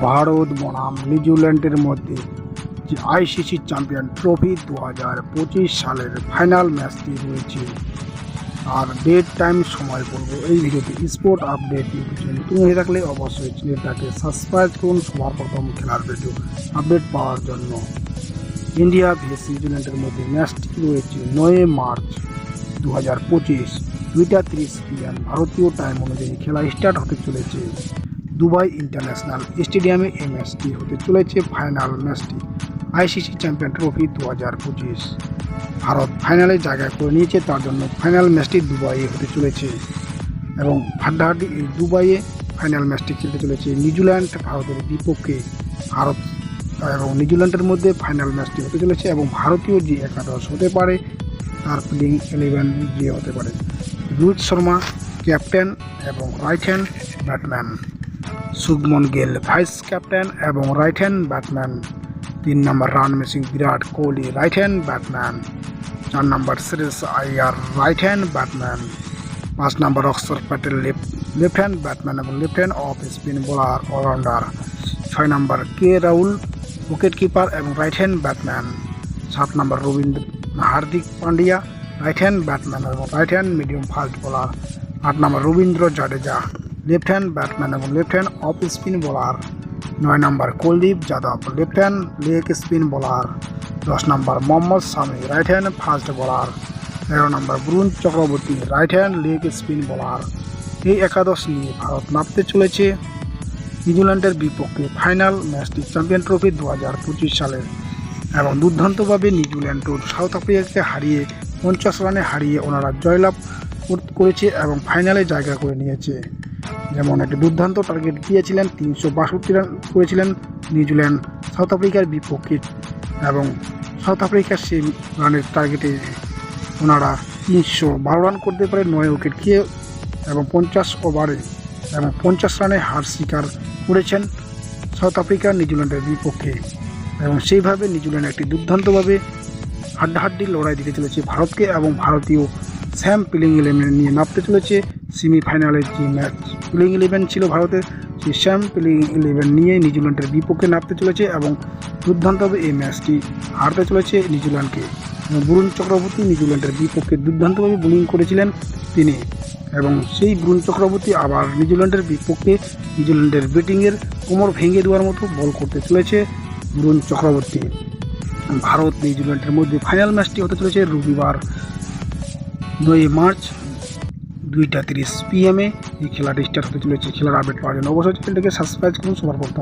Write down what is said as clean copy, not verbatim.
ভারত বনাম নিউজিল্যান্ডের মধ্যে যে আইসিসি চ্যাম্পিয়ন ট্রফি 2025 সালের ফাইনাল ম্যাচটি রয়েছে। আর ডেট টাইম সময় বলবো এই ভিডিওতে। স্পোর্ট আপডেট ইউটিউব চ্যানেল তুমি হয়ে থাকলে অবশ্যই চ্যানেলটাকে সাবস্ক্রাইব করুন সবার প্রথম খেলার ভিডিও আপডেট পাওয়ার জন্য। ইন্ডিয়া ভিএস নিউজিল্যান্ডের মধ্যে ম্যাচটি রয়েছে 9 মার্চ 2025 2:30 PM ভারতীয় টাইম অনুযায়ী খেলা স্টার্ট হতে চলেছে। দুবাই ইন্টারন্যাশনাল স্টেডিয়ামে এই ম্যাচটি হতে চলেছে ফাইনাল ম্যাচটি আইসিসি চ্যাম্পিয়ন ট্রফি 2025। ভারত ফাইনালে জায়গা করে নিয়েছে, তার জন্য ফাইনাল ম্যাচটি দুবাইয়ে হতে চলেছে এবং হাড্ডাহাড্ডি এই দুবাইয়ে ফাইনাল ম্যাচটি খেলতে চলেছে নিউজিল্যান্ড ভারতের বিপক্ষে। ভারত এবং নিউজিল্যান্ডের মধ্যে ফাইনাল ম্যাচটি হতে চলেছে এবং ভারতীয় যে একাদশ হতে পারে তার প্লেইং 11 যে হতে পারে রোহিত শর্মা ক্যাপ্টেন এবং right hand batman, Shubman Gill vice captain এবং right hand batman, 3 number run machine Virat Kohli right hand batman, 4 number Shreyas Iyer right hand batman, 5 number Axar Patel left hand batman এবং left hand off spin bowler allrounder, 6 number K Rahul wicket keeper এবং right hand batman, 7 number Hardik Pandya right hand batman এবং right hand medium fast bowler, 8 number Ravindra Jadeja left hand batman এবং left hand off spin bowler, 9 number Kuldeep Yadav left hand leg spin bowler, 10 number Mohammed Shami right hand fast bowler, 11 number Varun Chakravarthy right hand leg spin bowler. এই একাদশ নিয়ে ভারত নামতে চলেছে নিউজিল্যান্ডের বিপক্ষে final ম্যাচটি champion trophy 2025 সালের এবং দুর্দান্তভাবে নিউজিল্যান্ড সাউথ আফ্রিকাকে হারিয়ে 50 রানে হারিয়ে ওনারা জয়লাভ করেছে এবং ফাইনালে জায়গা করে নিয়েছে। যেমন একটি দুর্দান্ত টার্গেট দিয়েছিলেন, 362 রান করেছিলেন নিউজিল্যান্ড সাউথ আফ্রিকার বিপক্ষে এবং সাউথ আফ্রিকার সেই রানের টার্গেটে ওনারা 312 রান করতে পারে 9 উইকেট খেয়ে এবং 50 ওভারে এবং 50 রানে হার স্বীকার করেছেন সাউথ আফ্রিকা নিউজিল্যান্ডের বিপক্ষে এবং সেইভাবে নিউজিল্যান্ড একটি দুর্দান্তভাবে হাড্ডাহাড্ডি লড়াই দিতে চলেছে ভারতকে এবং ভারতীয় স্যাম প্লেইং 11 নিয়ে নামতে চলেছে সেমিফাইনালের যে ম্যাচ প্লেইং 11 ছিল ভারতের, সেই স্যাম প্লেইং 11 নিয়ে নিউজিল্যান্ডের বিপক্ষে নামতে চলেছে এবং দুর্দান্তভাবে এই ম্যাচটি হারতে চলেছে নিউজিল্যান্ডকে। বরুণ চক্রবর্তী নিউজিল্যান্ডের বিপক্ষে দুর্দান্তভাবে বোলিং করেছিলেন তিনি এবং সেই বরুণ চক্রবর্তী আবার নিউজিল্যান্ডের বিপক্ষে নিউজিল্যান্ডের ব্যাটিংয়ের কোমর ভেঙে দেওয়ার মতো বল করতে চলেছে বরুণ চক্রবর্তী। ভারত নিউজিল্যান্ডের মধ্যে ফাইনাল ম্যাচটি হতে চলেছে রবিবার 9 মার্চ 2:30 PM এই খেলাটি স্টার্ট হতে চলেছে। খেলার আপডেট পাওয়ার জন্য অবশ্যই চ্যানেলটিকে সাবস্ক্রাইব করুন সবার প্রথম।